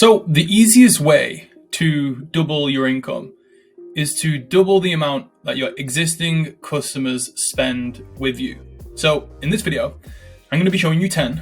So the easiest way to double your income is to double the amount that your existing customers spend with you. So in this video, I'm going to be showing you 10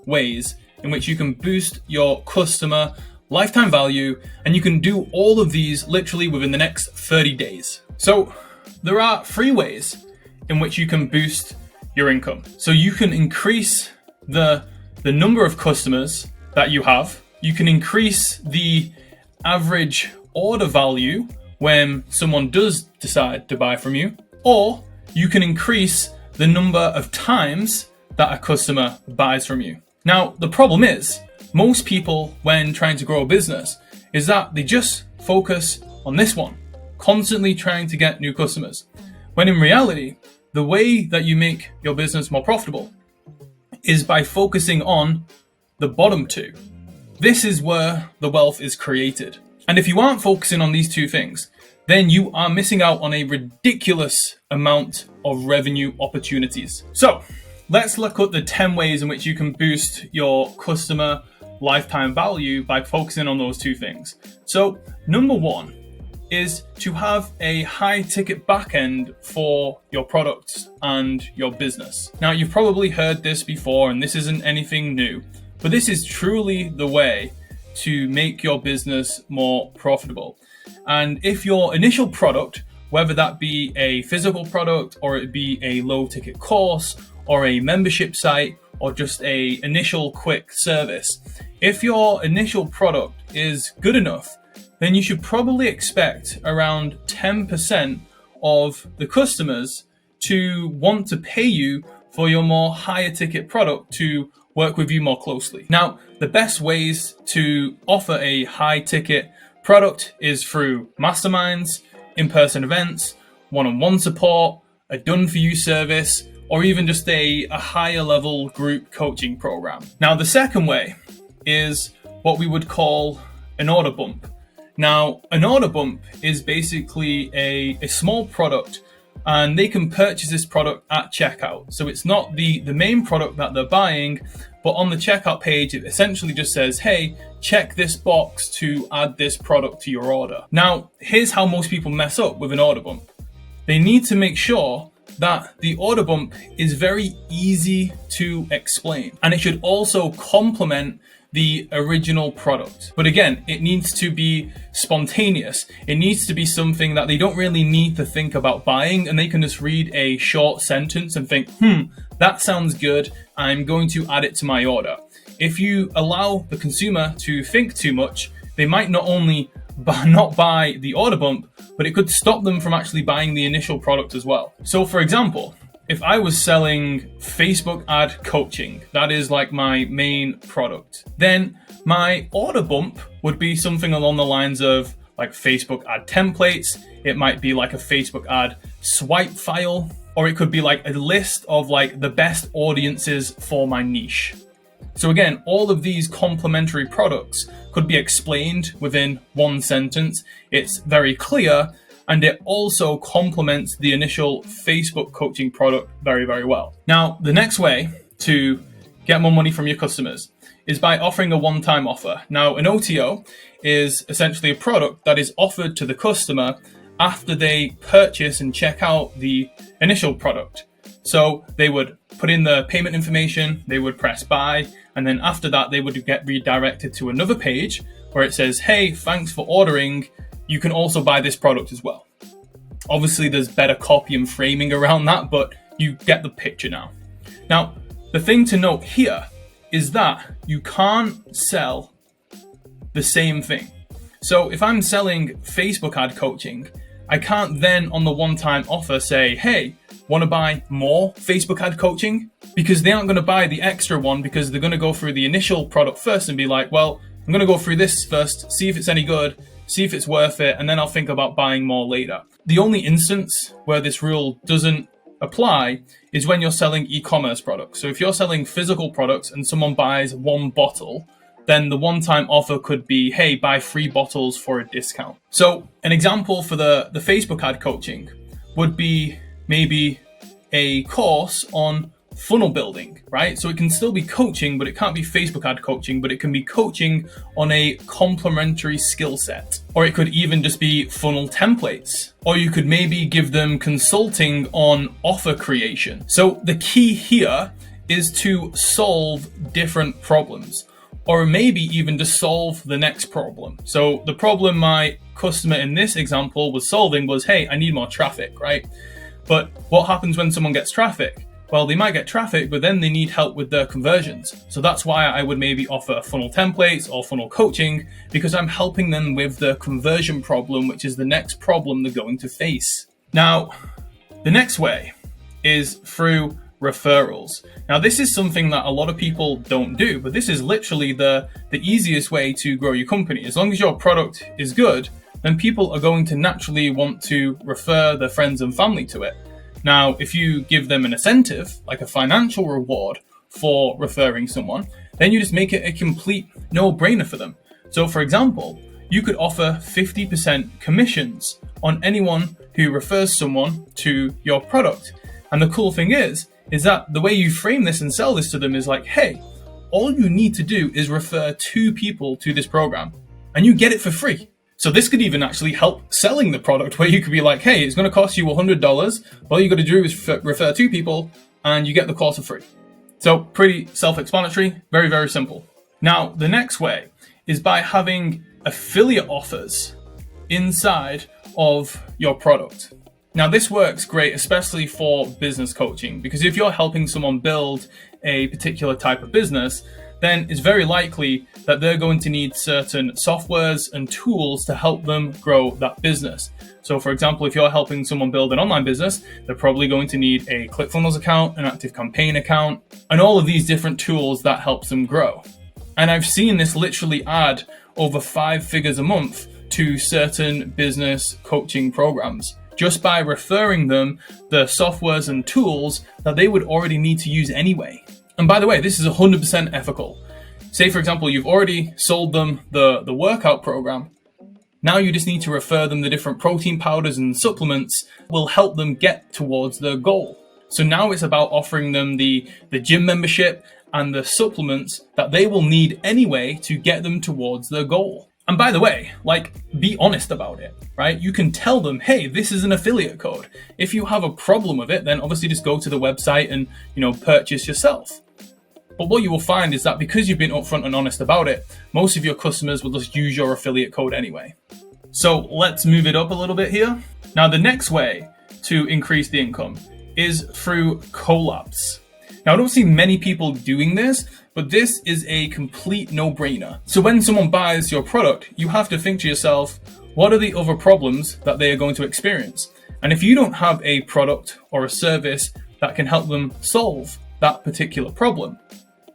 ways in which you can boost your customer lifetime value, and you can do all of these literally within the next 30 days. So there are 3 ways in which you can boost your income. So you can increase the number of customers that you have. You can increase the average order value when someone does decide to buy from you, or you can increase the number of times that a customer buys from you. Now, the problem is, most people, when trying to grow a business, is that they just focus on this one, constantly trying to get new customers. When in reality, the way that you make your business more profitable is by focusing on the bottom 2. This is where the wealth is created. And if you aren't focusing on these 2 things, then you are missing out on a ridiculous amount of revenue opportunities. So let's look at the 10 ways in which you can boost your customer lifetime value by focusing on those 2 things. So number 1 is to have a high ticket backend for your products and your business. Now, you've probably heard this before, and this isn't anything new, but this is truly the way to make your business more profitable. And if your initial product, whether that be a physical product or it be a low ticket course or a membership site or just a initial quick service, if your initial product is good enough, then you should probably expect around 10% of the customers to want to pay you for your more higher ticket product to work with you more closely. Now, the best ways to offer a high ticket product is through masterminds, in-person events, one-on-one support, a done-for-you service, or even just a higher level group coaching program. Now, the second way is what we would call an order bump. Now, an order bump is basically a small product, and they can purchase this product at checkout. So it's not the main product that they're buying, but on the checkout page, it essentially just says, hey, check this box to add this product to your order. Now, here's how most people mess up with an order bump. They need to make sure that the order bump is very easy to explain, and it should also complement the original product. But again, it needs to be spontaneous. It needs to be something that they don't really need to think about buying, and they can just read a short sentence and think, that sounds good, I'm going to add it to my order. If you allow the consumer to think too much, they might not only not buy the order bump, but it could stop them from actually buying the initial product as well. So for example, if I was selling Facebook ad coaching, that is like my main product, then my order bump would be something along the lines of like Facebook ad templates. It might be like a Facebook ad swipe file, or it could be like a list of like the best audiences for my niche. So again, all of these complementary products could be explained within one sentence. It's very clear, and it also complements the initial Facebook coaching product very, very well. Now, the next way to get more money from your customers is by offering a one-time offer. Now, an OTO is essentially a product that is offered to the customer after they purchase and check out the initial product. So they would put in the payment information, they would press buy, and then after that, they would get redirected to another page where it says, hey, thanks for ordering. You can also buy this product as well. Obviously, there's better copy and framing around that, but you get the picture now. Now, the thing to note here is that you can't sell the same thing. So if I'm selling Facebook ad coaching, I can't then on the one-time offer say, hey, want to buy more Facebook ad coaching? Because they aren't going to buy the extra one, because they're going to go through the initial product first and be like, well, I'm going to go through this first, see if it's any good, see if it's worth it, and then I'll think about buying more later. The only instance where this rule doesn't apply is when you're selling e-commerce products. So if you're selling physical products and someone buys 1 bottle, then the one-time offer could be, hey, buy 3 bottles for a discount. So an example for the Facebook ad coaching would be maybe a course on funnel building, right? So it can still be coaching, but it can't be Facebook ad coaching, but it can be coaching on a complementary skill set. Or it could even just be funnel templates. Or you could maybe give them consulting on offer creation. So the key here is to solve different problems, or maybe even to solve the next problem. So the problem my customer in this example was solving was, hey, I need more traffic, right? But what happens when someone gets traffic? Well, they might get traffic, but then they need help with their conversions. So that's why I would maybe offer funnel templates or funnel coaching, because I'm helping them with the conversion problem, which is the next problem they're going to face. Now, the next way is through referrals. Now, this is something that a lot of people don't do, but this is literally the easiest way to grow your company. As long as your product is good, then people are going to naturally want to refer their friends and family to it. Now, if you give them an incentive, like a financial reward for referring someone, then you just make it a complete no-brainer for them. So for example, you could offer 50% commissions on anyone who refers someone to your product. And the cool thing is that the way you frame this and sell this to them is like, hey, all you need to do is refer 2 people to this program and you get it for free. So this could even actually help selling the product, where you could be like, hey, it's going to cost you $100. All you got to do is refer 2 people and you get the course for free. So pretty self-explanatory, very, very simple. Now, the next way is by having affiliate offers inside of your product. Now, this works great, especially for business coaching, because if you're helping someone build a particular type of business, then it's very likely that they're going to need certain softwares and tools to help them grow that business. So for example, if you're helping someone build an online business, they're probably going to need a ClickFunnels account, an ActiveCampaign account, and all of these different tools that helps them grow. And I've seen this literally add over 5 figures a month to certain business coaching programs, just by referring them the softwares and tools that they would already need to use anyway. And by the way, this is 100% ethical. Say, for example, you've already sold them the workout program. Now you just need to refer them the different protein powders and supplements will help them get towards their goal. So now it's about offering them the gym membership and the supplements that they will need anyway to get them towards their goal. And by the way, like, be honest about it, right? You can tell them, hey, this is an affiliate code. If you have a problem with it, then obviously just go to the website and, purchase yourself. But what you will find is that because you've been upfront and honest about it, most of your customers will just use your affiliate code anyway. So let's move it up a little bit here. Now, the next way to increase the income is through collabs. Now, I don't see many people doing this, but this is a complete no-brainer. So when someone buys your product, you have to think to yourself, what are the other problems that they are going to experience? And if you don't have a product or a service that can help them solve that particular problem,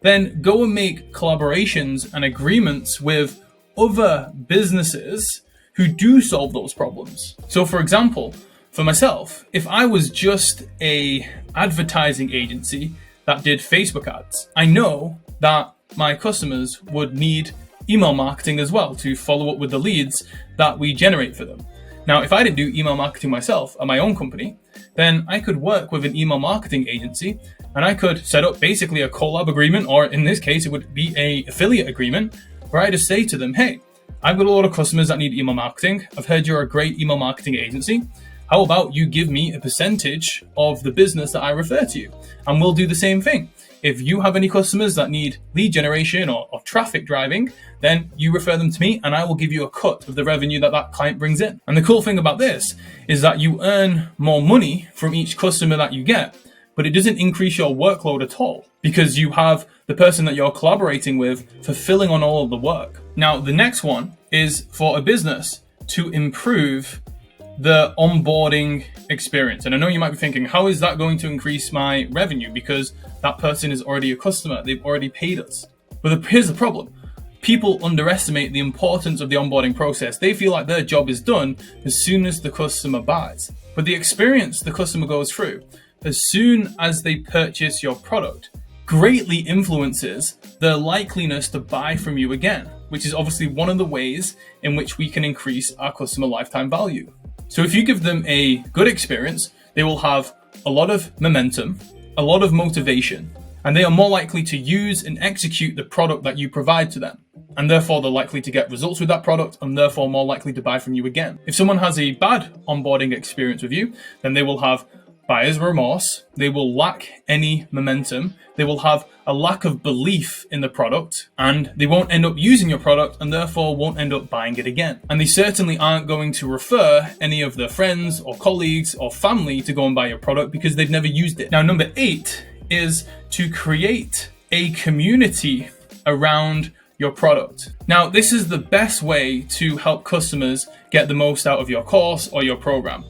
then go and make collaborations and agreements with other businesses who do solve those problems. So for example, for myself, if I was just a advertising agency that did Facebook ads, I know that my customers would need email marketing as well to follow up with the leads that we generate for them. Now, if I didn't do email marketing myself at my own company, then I could work with an email marketing agency and I could set up basically a collab agreement, or in this case, it would be an affiliate agreement where I just say to them, hey, I've got a lot of customers that need email marketing. I've heard you're a great email marketing agency. How about you give me a percentage of the business that I refer to you? And we'll do the same thing. If you have any customers that need lead generation or traffic driving, then you refer them to me and I will give you a cut of the revenue that client brings in. And the cool thing about this is that you earn more money from each customer that you get, but it doesn't increase your workload at all because you have the person that you're collaborating with fulfilling on all of the work. Now, the next one is for a business to improve the onboarding experience. And I know you might be thinking, how is that going to increase my revenue? Because that person is already a customer. They've already paid us. But here's the problem. People underestimate the importance of the onboarding process. They feel like their job is done as soon as the customer buys. But the experience the customer goes through as soon as they purchase your product greatly influences their likeliness to buy from you again, which is obviously one of the ways in which we can increase our customer lifetime value. So if you give them a good experience, they will have a lot of momentum a lot of motivation, and they are more likely to use and execute the product that you provide to them. And therefore, they're likely to get results with that product and therefore more likely to buy from you again. If someone has a bad onboarding experience with you, then they will have buyer's remorse, they will lack any momentum, they will have a lack of belief in the product, and they won't end up using your product and therefore won't end up buying it again. And they certainly aren't going to refer any of their friends or colleagues or family to go and buy your product because they've never used it. Now, number 8 is to create a community around your product. Now, this is the best way to help customers get the most out of your course or your program.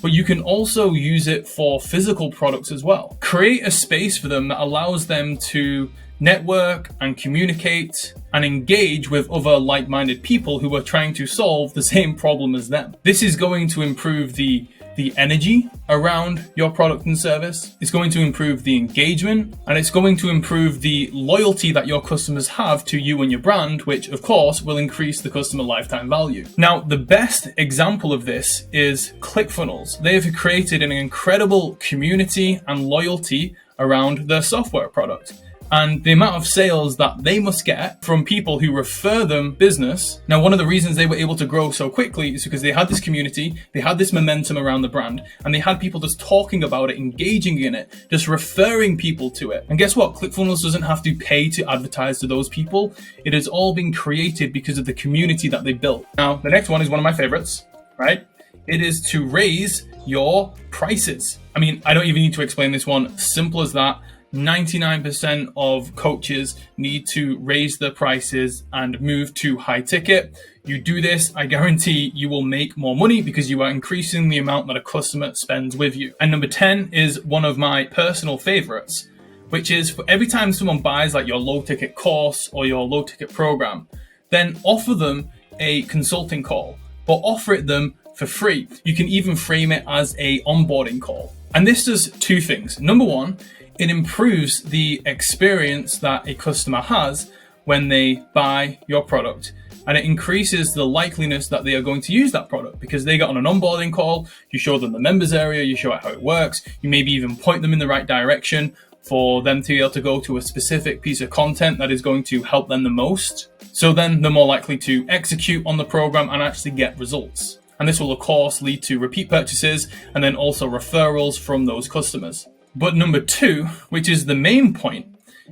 But you can also use it for physical products as well. Create a space for them that allows them to network and communicate and engage with other like-minded people who are trying to solve the same problem as them. This is going to improve the energy around your product and service. It's going to improve the engagement, and it's going to improve the loyalty that your customers have to you and your brand, which of course will increase the customer lifetime value. Now, the best example of this is ClickFunnels. They have created an incredible community and loyalty around their software product. And the amount of sales that they must get from people who refer them business. Now, one of the reasons they were able to grow so quickly is because they had this community, they had this momentum around the brand, and they had people just talking about it, engaging in it, just referring people to it. And guess what? ClickFunnels doesn't have to pay to advertise to those people. It has all been created because of the community that they built. Now, the next one is one of my favorites, right? It is to raise your prices. I mean, I don't even need to explain this one. Simple as that. 99% of coaches need to raise their prices and move to high ticket. You do this, I guarantee you will make more money because you are increasing the amount that a customer spends with you. And number 10 is one of my personal favorites, which is for every time someone buys like your low ticket course or your low ticket program, then offer them a consulting call or offer it them for free. You can even frame it as a onboarding call. And this does two things. Number one, it improves the experience that a customer has when they buy your product, and it increases the likeliness that they are going to use that product because they get on an onboarding call, you show them the members area, you show it how it works, you maybe even point them in the right direction for them to be able to go to a specific piece of content that is going to help them the most. So then they're more likely to execute on the program and actually get results. And this will of course lead to repeat purchases and then also referrals from those customers. But number 2, which is the main point,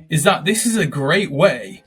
is that this is a great way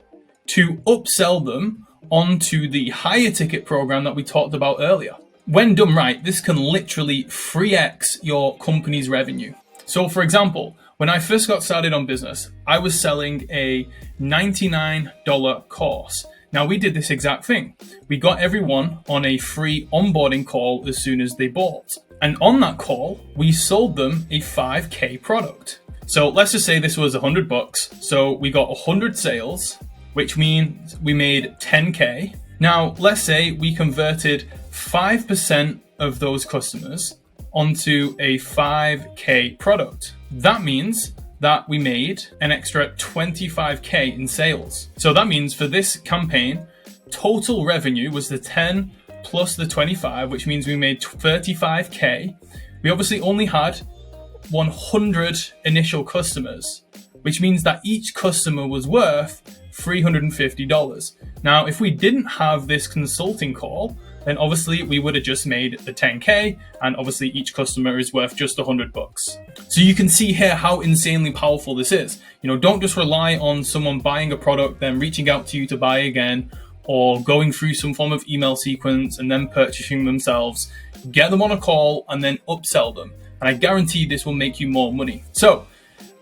to upsell them onto the higher ticket program that we talked about earlier. When done right, this can literally 3x your company's revenue. So for example, when I first got started on business, I was selling a $99 course. Now we did this exact thing. We got everyone on a free onboarding call as soon as they bought. And on that call, we sold them a 5K product. So let's just say this was $100. So we got 100 sales, which means we made 10K. Now, let's say we converted 5% of those customers onto a 5K product. That means that we made an extra 25K in sales. So that means for this campaign, total revenue was the 10 plus the 25, which means we made 35K. We obviously only had 100 initial customers, which means that each customer was worth $350. Now, if we didn't have this consulting call, then obviously we would have just made the 10K, and obviously each customer is worth just $100. So you can see here how insanely powerful this is. You know, don't just rely on someone buying a product, then reaching out to you to buy again, or going through some form of email sequence and then purchasing themselves. Get them on a call and then upsell them. And I guarantee this will make you more money. So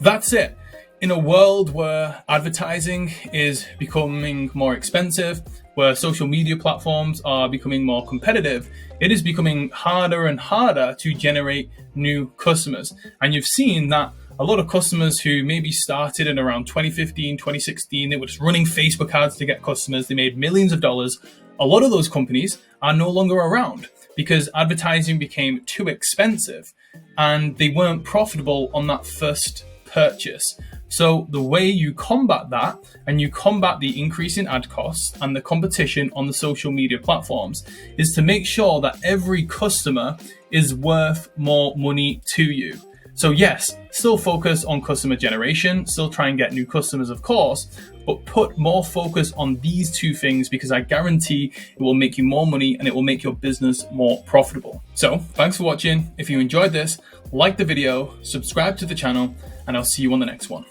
that's it. In a world where advertising is becoming more expensive, where social media platforms are becoming more competitive, it is becoming harder and harder to generate new customers. And you've seen that a lot of customers who maybe started in around 2015, 2016, they were just running Facebook ads to get customers. They made millions of dollars. A lot of those companies are no longer around because advertising became too expensive and they weren't profitable on that first purchase. So the way you combat that, and you combat the increase in ad costs and the competition on the social media platforms, is to make sure that every customer is worth more money to you. So yes, still focus on customer generation, still try and get new customers, of course, but put more focus on these two things because I guarantee it will make you more money and it will make your business more profitable. So thanks for watching. If you enjoyed this, like the video, subscribe to the channel, and I'll see you on the next one.